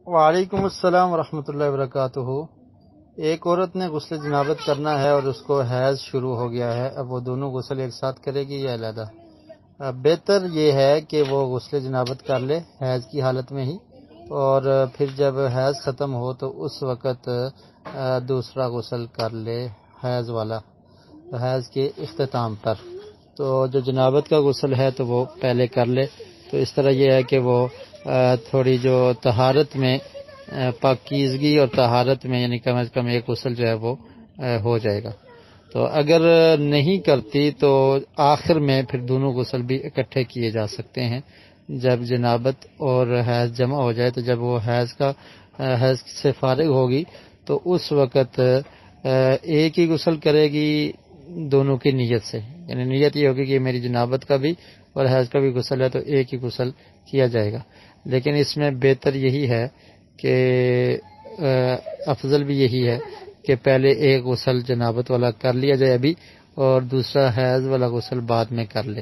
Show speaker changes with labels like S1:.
S1: وعلیکم السلام ورحمۃ اللہ وبرکاتہ۔ ایک عورت نے غسل جنابت کرنا ہے اور اس کو حیض شروع ہو گیا ہے، اب وہ دونوں غسل ایک ساتھ کرے گی یا علیحدہ؟ بہتر یہ ہے کہ وہ غسل جنابت کر لے حیض کی حالت میں ہی، اور پھر جب حیض ختم ہو تو اس وقت دوسرا غسل کر لے حیض والا، حیض کے اختتام پر۔ تو جو جنابت کا غسل ہے تو وہ پہلے کر لے، تو اس طرح یہ ہے کہ وہ تھوڑی جو طہارت میں پاکیزگی اور طہارت میں یعنی کم از کم ایک غسل جو ہے وہ ہو جائے گا۔ تو اگر نہیں کرتی تو آخر میں پھر دونوں غسل بھی اکٹھے کیے جا سکتے ہیں۔ جب جنابت اور حیض جمع ہو جائے تو جب وہ حیض سے فارغ ہوگی تو اس وقت ایک ہی غسل کرے گی دونوں کی نیت سے، یعنی نیت یہ ہوگی کہ میری جنابت کا بھی اور حیض کا بھی غسل ہے تو ایک ہی غسل کیا جائے گا۔ لیکن اس میں بہتر یہی ہے کہ افضل بھی یہی ہے کہ پہلے ایک غسل جنابت والا کر لیا جائے ابھی، اور دوسرا حیض والا غسل بعد میں کر لے۔